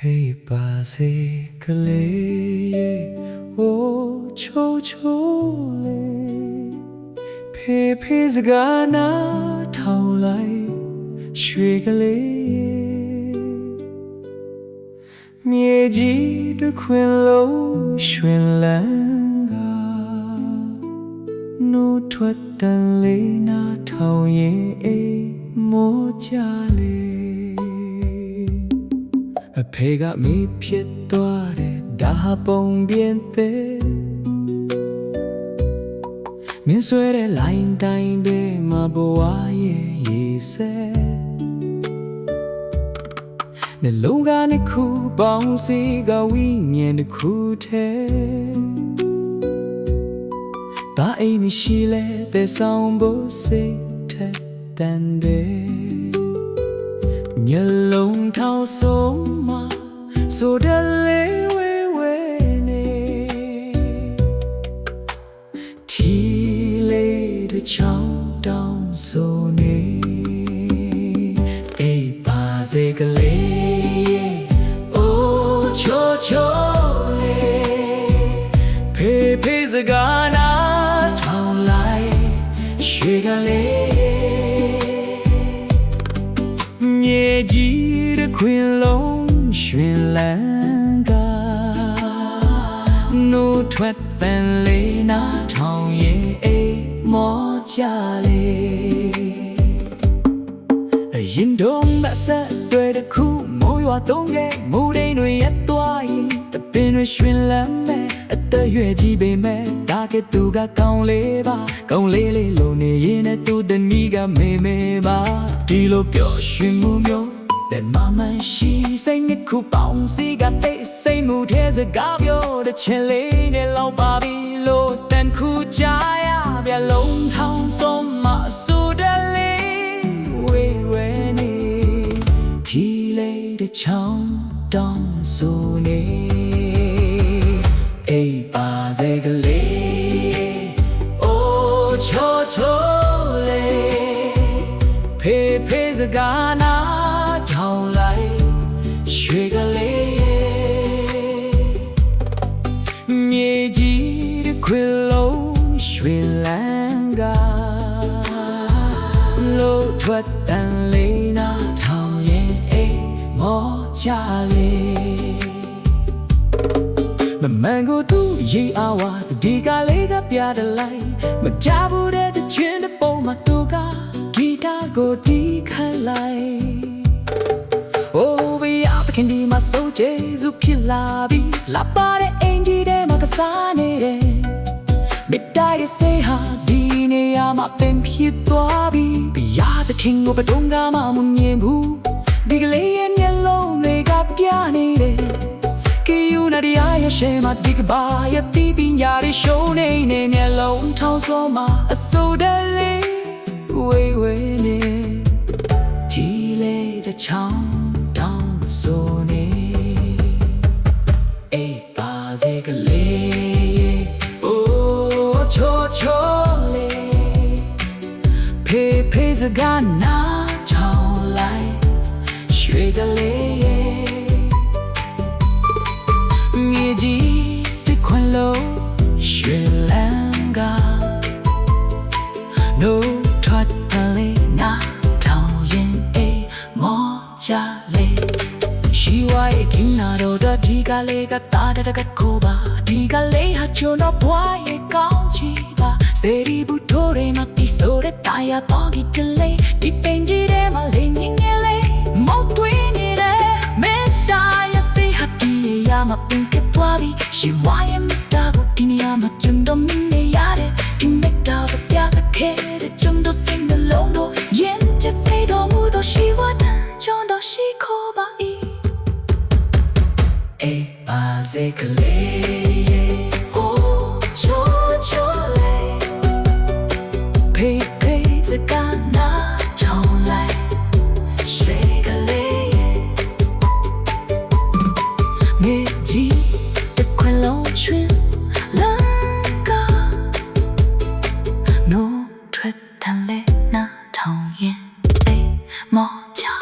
陪把这个泪，哦，秋秋泪，陪陪这个那头来，雪个泪，灭几的困楼绚烂啊，努脱的泪那头也莫家泪。အဖေကမေးဖြစ်သွားတယ်ဒါဟာပုံပြင်သေးမင်းဆွဲတဲ့လိုင်းတိုင်းပဲမဘဝရဲ့ရေစဲနှလုံးကနေခုပေါင်းစီကဝိညာဉ်တစ်ခုထဲဒါအိမ်မရှိလဲတဲ့ဆောင်ဖို့စိတ်ထက်တန်တယ်ညလုံးထောင်ဆုံးမှာဆိုတဲ့လေးဝဲဝဲနေထီလေးတစ်ချောင်းတောင်းဆိုနေအိပ်ပါစေကလေးအိုးချိုချိုလေးဖေးဖေးစကားနာထောင်လိုက်ရွှေကလေးမြေကြီးတစ်ခွင်လုံးရွှင်လန်းကနိုးထွက်ပန်လေးနာထောင်ရဲ့အိမ်မောကြလေအရင်တုန်းကဆက်တွေ့တဲ့ခုမိုးရွာသုံးခဲ့မူဒိန်တွေရက်သွားရင်တပင်တွေရွှင်လန်းမဲ့အသက်ရွယ်ကြီးပေမဲ့ဒါကသူကကောင်းလေးပါကောင်းလေးလေးလုံနေရင်နဲ့သူတမီးကမေမေပါဒီလိုပျော်ရွှင်မှုမျိုးတဲ့မမရှိစိတ်နှစ်ခုပေါင်းစီကတိတ်စိတ်မှုထဲစကားပြောတဲ့ချင်လေးနဲ့လောက်ပါပြီလို့တန်ခုကြရပြလုံးထောင်ဆုံးမဆူတယ်လေးဝေဝဲနေထီလေးတဲ့ချောင်းတောင်းဆိုနေအိပ်ပါစေကလေးအိုးချိုချိုလေးဖေးဖေးစကားနာထောင်လိုက်ရွှေကလေးမြေကြီးတစ်ခွင်လုံးရွှင်လန်းကလို့ထွက်တန်လေးနာထောင်ရဲ့အိမ်မောချလေးမမှန်ကိုသူရေးအားဝါဒီကလေးကပြတယ်လိုက်မကြဘူးတဲ့ချင်းတဲ့ပုံမှာသူကဂီတာကိုတီးခိုင်းလိုက်Oh, we are the candy, my soul, Jesus, Pilabi. La pare, angel, de macasane. Midday, say, ha, dine, ama, pem, pitwabi. Be the king of a donga, mamunyebu. Digley and yellow, leg up, piani. Kiuna, the eye, shame, a dig by a deep in yard, shown in yellow, town, soma, a soda lay. Way, Tile, the charm. So ne ai ba se ka le oh cho cho le phe phe sa ga na chao lai shwe ka le mie ji ti khwan lo shwe lan ga no thwat ta le na thao yin ai mo cha le She was a king, not a diga lega, tada coba. Diga lay hat you no boy, a couchiba. Seri butore, my piso, the tire, boggy delay. Depended em a leaning ele. Motwin it, Medaya say happy, yama pink at wabi. She why am a dog, Tiniama, Jundom in the yard. In the dog, the other kid, Jundo sing the lono. Yen just say, don't move, she would. Jondo she coba. Ai ba se ka le oh cho cho le pei pei za ga na chao lai shwe ka le mie ji de kwan long chuen lan ga no thwat tan le na thao yin ai mo cha